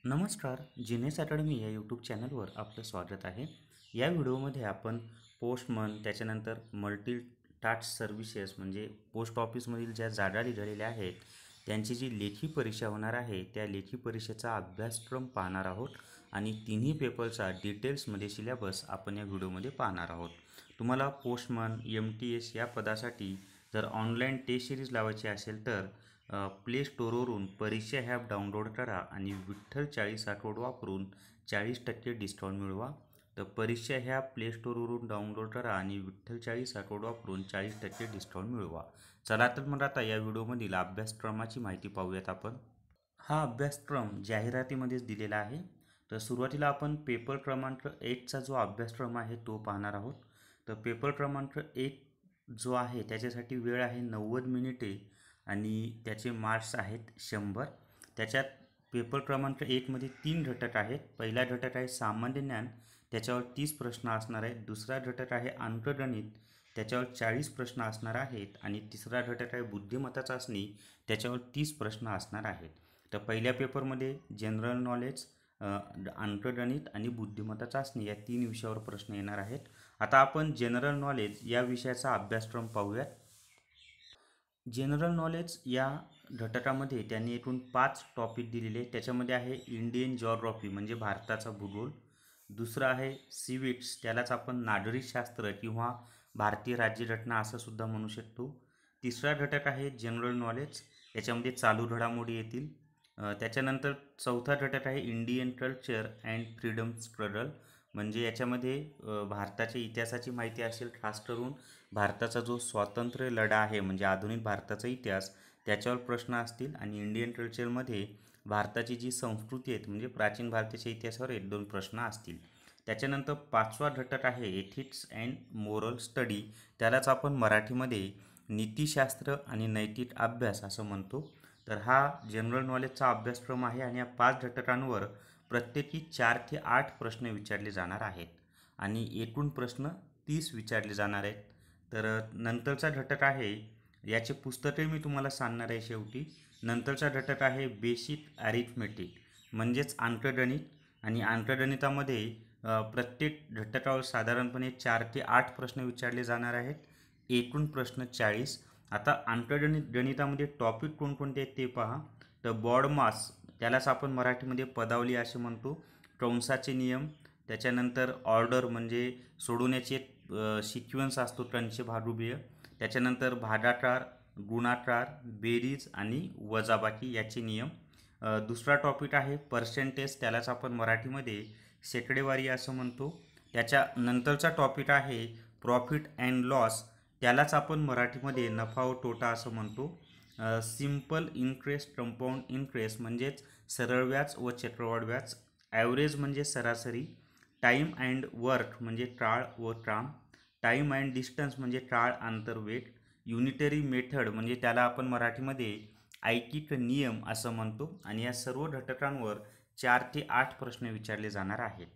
नमस्कार. जिनेस अकॅडमी या यूट्यूब चॅनलवर आपलं स्वागत आहे. या व्हिडिओमध्ये आपण पोस्टमन त्याच्यानंतर मल्टी टास्क सर्व्हिसेस म्हणजे पोस्ट ऑफिसमधील ज्या जागा निघालेल्या आहेत त्यांची जी लेखी परीक्षा होणार आहे त्या लेखी परीक्षेचा अभ्यासक्रम पाहणार आहोत आणि तिन्ही पेपरचा डिटेल्समध्ये सिलेबस आपण या व्हिडिओमध्ये पाहणार आहोत. तुम्हाला पोस्टमन MTS या पदासाठी जर ऑनलाईन टेस्ट सिरीज लावायची असेल तर प्ले स्टोरवरून परीक्षा ॲप डाउनलोड करा आणि विठ्ठल 40 कोड वापरून 40% डिस्काउंट मिळवा. तर परीक्षा ॲप प्ले स्टोरवरून डाउनलोड करा आणि विठ्ठल 40 कोड वापरून 40% डिस्काउंट मिळवा. चला तर मग आता या व्हिडिओमधील अभ्यासक्रमाची माहिती पाहूयात आपण. हा अभ्यासक्रम जाहिरातीमध्येच दिलेला आहे. तर सुरुवातीला आपण पेपर क्रमांक 1चा जो अभ्यासक्रम आहे तो पाहणार आहोत. तर पेपर क्रमांक 1 जो आहे त्याच्यासाठी वेळ आहे 90 मिनिटे आणि त्याचे मार्क्स आहेत 100. त्याच्यात पेपर क्रमांक 1मध्ये 3 घटक आहेत. पहिला घटक आहे सामान्य ज्ञान, त्याच्यावर 30 प्रश्न असणार आहेत. दुसरा घटक आहे अंकगणित, त्याच्यावर 40 प्रश्न असणार आहेत आणि तिसरा घटक आहे बुद्धिमत्ता चाचणी, त्याच्यावर 30 प्रश्न असणार आहेत. तर पहिल्या पेपरमध्ये जनरल नॉलेज, अंकगणित आणि बुद्धिमत्ता चाचणी या 3 विषयावर प्रश्न येणार आहेत. आता आपण जनरल नॉलेज या विषयाचा अभ्यासक्रम पाहूयात. जनरल नॉलेज या घटकामध्ये त्यांनी एकूण 5 टॉपिक दिलेले. त्याच्यामध्ये आहे इंडियन जिओग्राफी म्हणजे भारताचा भूगोल. दुसरं आहे सिविक्स, त्यालाच आपण नागरिकशास्त्र किंवा भारतीय राज्यघटना असं सुद्धा म्हणू शकतो. तिसरा घटक आहे जनरल नॉलेज, याच्यामध्ये चालू घडामोडी येतील. त्याच्यानंतर चौथा घटक आहे Indian culture and freedom struggle म्हणजे याच्यामध्ये भारताच्या इतिहासाची माहिती असेल. खास करून भारताचा जो स्वातंत्र्य लढा आहे म्हणजे आधुनिक भारताचा इतिहास त्याच्यावर प्रश्न असतील. आणि इंडियन कल्चरमध्ये भारताची जी संस्कृती आहे म्हणजे प्राचीन भारताच्या इतिहासावर 1-2 प्रश्न असतील. त्याच्यानंतर 5वा घटक आहे एथिक्स अँड मोरल स्टडी, त्यालाच आपण मराठीमध्ये नीतिशास्त्र आणि नैतिक अभ्यास असं म्हणतो. तर हा जनरल नॉलेजचा अभ्यासक्रम आहे आणि या 5 घटकांवर प्रत्येकी 4 ते 8 प्रश्न विचारले जाणार आहेत आणि एकूण प्रश्न 30 विचारले जाणार आहेत. तर नंतरचा घटक आहे, याचे पुस्तके मी तुम्हाला सांगणार आहे शेवटी. नंतरचा घटक आहे बेसिक अरिथमेटिक म्हणजेच अंकगणित आणि अंकगणितामध्ये प्रत्येक घटकावर साधारणपणे 4 ते 8 प्रश्न विचारले जाणार आहेत. एकूण प्रश्न 40. आता गणितामध्ये टॉपिक कोणकोणते आहेत ते पहा. तर बॉड मास, त्यालाच आपण मराठीमध्ये पदावली असे म्हणतो. कंसाचे नियम, त्याच्यानंतर ऑर्डर म्हणजे सोडवण्याचे सिक्वेन्स असतो त्यांचे भागुबीय. त्याच्यानंतर भागाकार, गुणाकार, बेरीज आणि वजाबाकी याचे नियम. दुसरा टॉपिक आहे पर्सेंटेज, त्यालाच आपण मराठीमध्ये शेकडेवारी असं म्हणतो. त्याच्या नंतरचा टॉपिक आहे प्रॉफिट अँड लॉस, त्यालाच आपण मराठीमध्ये नफा व तोटा असं म्हणतो. सिम्पल इंटरेस्ट, कंपाऊंड इंटरेस्ट म्हणजेच सरळ व्याज व चक्रवाढ व्याज. ॲव्हरेज म्हणजे सरासरी. टाईम अँड वर्क म्हणजे काळ व काम. टाईम अँड डिस्टन्स म्हणजे काळ अंतर वेग. युनिटरी मेथड म्हणजे त्याला आपण मराठीमध्ये ऐकिक नियम असं म्हणतो. आणि या सर्व घटकांवर 4 ते 8 प्रश्न विचारले जाणार आहेत.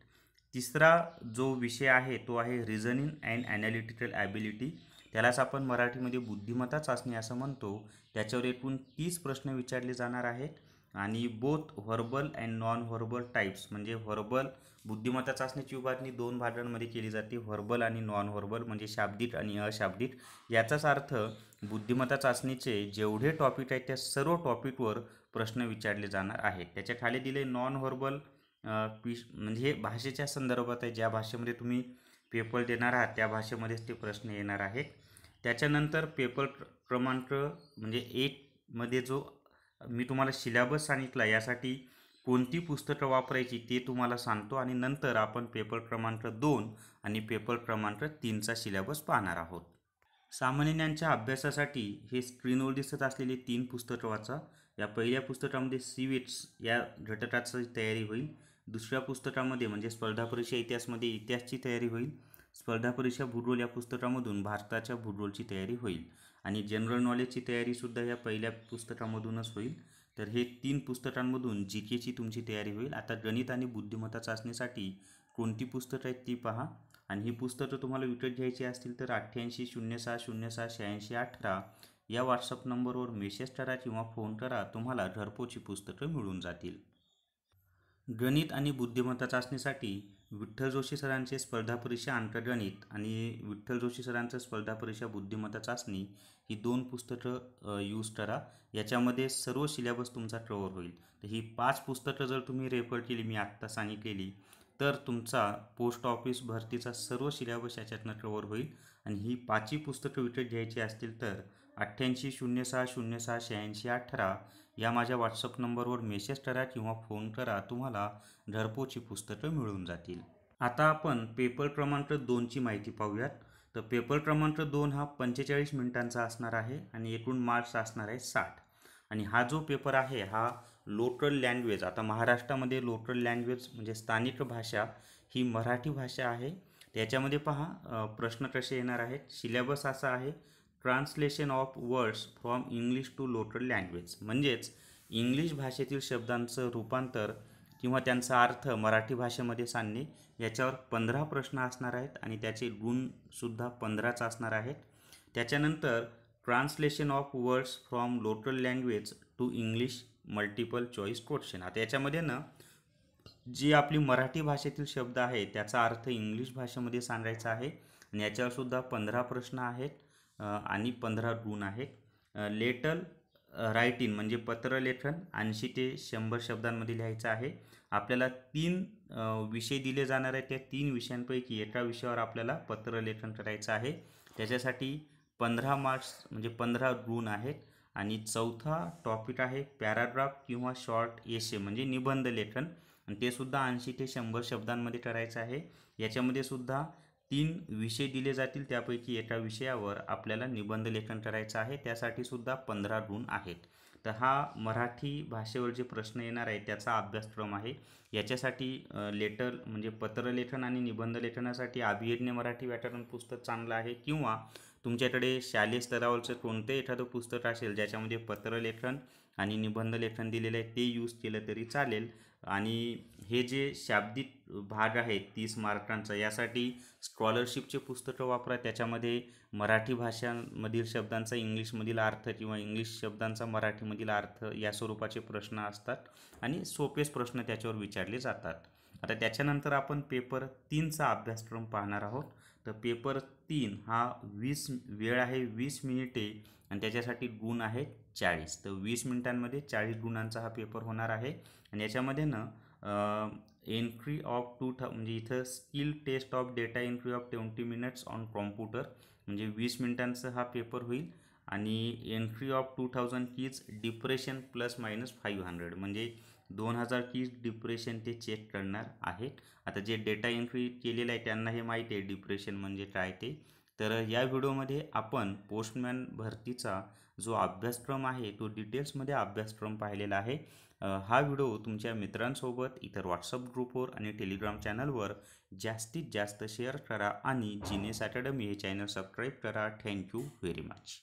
तिसरा जो विषय आहे तो आहे रिझनिंग अँड ॲनालिटिकल ॲबिलिटी, त्यालाच आपण मराठीमध्ये बुद्धिमत्ता चाचणी असं म्हणतो. त्याच्यावर एकूण 30 प्रश्न विचारले जाणार आहेत. आणि both verbal and non verbal types म्हणजे व्हर्बल बुद्धिमत्ता चाचणीची विभागणी 2 भागांमध्ये केली जाते, व्हर्बल आणि नॉन व्हर्बल म्हणजे शाब्दिक आणि अशाब्दिक. याचाच अर्थ बुद्धिमत्ता चाचणीचे जेवढे टॉपिक आहेत त्या सर्व टॉपिकवर प्रश्न विचारले जाणार आहेत. त्याच्या खाली दिले नॉन व्हर्बल म्हणजे भाषेच्या संदर्भात आहे, ज्या भाषेमध्ये तुम्ही पेपर देणार आहात त्या भाषेमध्येच ते प्रश्न येणार आहेत. त्याच्यानंतर पेपर क्रमांक म्हणजे 1मध्ये जो मी तुम्हाला सिलेबस सांगितला यासाठी कोणती पुस्तकं वापरायची ते तुम्हाला सांगतो आणि नंतर आपण पेपर क्रमांक 2 आणि पेपर क्रमांक 3चा सिलेबस पाहणार आहोत. सामान्य ज्ञानच्या अभ्यासासाठी हे स्क्रीनवर दिसत असलेली 3 पुस्तकं वाचा. या पहिल्या पुस्तकामध्ये सिविक्स या घटकाची तयारी होईल. दुसऱ्या पुस्तकामध्ये म्हणजे स्पर्धा परीक्षा इतिहासमध्ये इतिहासची तयारी होईल. स्पर्धा परीक्षा भूगोल या पुस्तकामधून भारताच्या भूगोलची तयारी होईल. आणि जनरल नॉलेजची तयारीसुद्धा या पहिल्या पुस्तकामधूनच होईल. तर हे 3 पुस्तकांमधून जी केची तुमची तयारी होईल. आता गणित आणि बुद्धिमत्ता चाचणीसाठी कोणती पुस्तकं आहेत ती पहा. आणि ही पुस्तकं तुम्हाला विकत घ्यायची असतील तर 8806068618 या व्हॉट्सअप नंबरवर मेसेज करा किंवा फोन करा, तुम्हाला घरपोच पुस्तकं मिळून जातील. गणित आणि बुद्धिमत्ता चाचणीसाठी विठ्ठल जोशी सरांचे स्पर्धा परीक्षा अंतर्गणित आणि विठ्ठल जोशी सरांचं स्पर्धा परीक्षा बुद्धिमत्ता चाचणी ही 2 पुस्तकं यूज करा. याच्यामध्ये सर्व सिलेबस तुमचा कव्हर होईल. तर ही 5 पुस्तकं जर तुम्ही रेफर केली, मी आत्ता सांगितलेली, तर तुमचा पोस्ट ऑफिस भरतीचा सर्व सिलेबस याच्यातनं कव्हर होईल. आणि ही 5ही पुस्तकं विकत घ्यायची असतील तर 8806068618 या माझ्या व्हॉट्सअप नंबरवर मेसेज करा किंवा फोन करा. तुम्हाला घरपोच ही पुस्तकं मिळून जातील. आता आपण पेपर क्रमांक 2ची माहिती पाहूयात. तर पेपर क्रमांक 2 हा 45 मिनिटांचा असणार आहे आणि एकूण मार्क्स असणार आहे 60. आणि हा जो पेपर आहे हा लोकल लँग्वेज, आता महाराष्ट्रामध्ये लोकल लँग्वेज म्हणजे स्थानिक भाषा ही मराठी भाषा आहे. त्याच्यामध्ये पहा प्रश्न कसे येणार आहेत. सिलेबस असा आहे, translation of words from English to local language, म्हणजेच इंग्लिश भाषेतील शब्दांचं रूपांतर किंवा त्यांचा अर्थ मराठी भाषेमध्ये सांगणे. याच्यावर 15 प्रश्न असणार आहेत आणि त्याचे गुणसुद्धा 15च असणार आहेत. त्याच्यानंतर translation of words from local language to English multiple choice question. आता याच्यामध्ये ना जी आपली मराठी भाषेतील शब्द आहे त्याचा अर्थ इंग्लिश भाषेमध्ये सांगायचा आहे आणि याच्यावरसुद्धा 15 प्रश्न आहेत आणि 15 गुण आहेत. लेटर रायटिंग म्हणजे पत्रलेखन 80 ते 100 शब्दांमध्ये लिहायचं आहे. आपल्याला 3 विषय दिले जाणार आहेत. त्या 3 विषयांपैकी एका विषयावर आपल्याला पत्रलेखन करायचं आहे. त्याच्यासाठी 15 मार्क्स म्हणजे 15 गुण आहेत. आणि चौथा टॉपिक आहे पॅराग्राफ किंवा शॉर्ट एसे म्हणजे निबंध लेखन, आणि ते सुद्धा 80 ते 100 शब्दांमध्ये करायचं आहे. याच्यामध्ये सुद्धा 3 विषय दिले जातील. त्यापैकी एका विषयावर आपल्याला निबंध लेखन करायचं आहे. त्यासाठी सुद्धा 15 गुण आहेत. तर हा मराठी भाषेवर जे प्रश्न येणार आहे त्याचा अभ्यासक्रम आहे. याच्यासाठी लेटर म्हणजे पत्रलेखन आणि निबंध लेखनासाठी अभियज्ञ मराठी व्याकरण पुस्तक चांगलं आहे, किंवा तुमच्याकडे शालेय स्तरावरचं कोणतं एखादं पुस्तक असेल ज्याच्यामध्ये पत्रलेखन आणि निबंध लेखन दिलेलं आहे ते यूज केलं तरी चालेल. आणि हे जे शाब्दिक भाग आहे 30 मार्कांचा, यासाठी स्कॉलरशिपचे पुस्तकं वापरा. त्याच्यामध्ये मराठी भाषांमधील शब्दांचा इंग्लिशमधील अर्थ किंवा इंग्लिश शब्दांचा मराठीमधील अर्थ या स्वरूपाचे प्रश्न असतात आणि सोपेच प्रश्न त्याच्यावर विचारले जातात. आता त्याच्यानंतर आपण पेपर 3चा अभ्यासक्रम पाहणार आहोत. तर पेपर 3 हा वेळ आहे 20 मिनिटे आणि त्याच्यासाठी गुण आहेत 40. तर 20 मिनिटांमध्ये 40 गुणांचा हा पेपर होणार आहे. आणि याच्यामध्ये ना एंट्री ऑफ म्हणजे इथं skill test of data entry of 20 minutes on computer म्हणजे 20 मिनिटांचा हा पेपर होईल. आणि entry of 2000 keys depression plus minus 500 म्हणजे 2000 कीज डिप्रेशन ते चेक करणार आहेत. आता जे डेटा एंट्री केलेलं आहे त्यांना हे माहिती आहे डिप्रेशन म्हणजे काय ते. तर या व्हिडिओमध्ये आपण पोस्टमॅन भरतीचा जो अभ्यासक्रम आहे तो डिटेल्समध्ये अभ्यासक्रम पाहिलेला आहे. हा व्हिडिओ तुमच्या मित्रांसोबत इतर व्हॉट्सअप ग्रुपवर आणि टेलिग्राम चॅनलवर जास्तीत जास्त शेअर करा आणि जीनेस अकॅडमी हे चॅनल सबस्क्राईब करा. Thank you very much.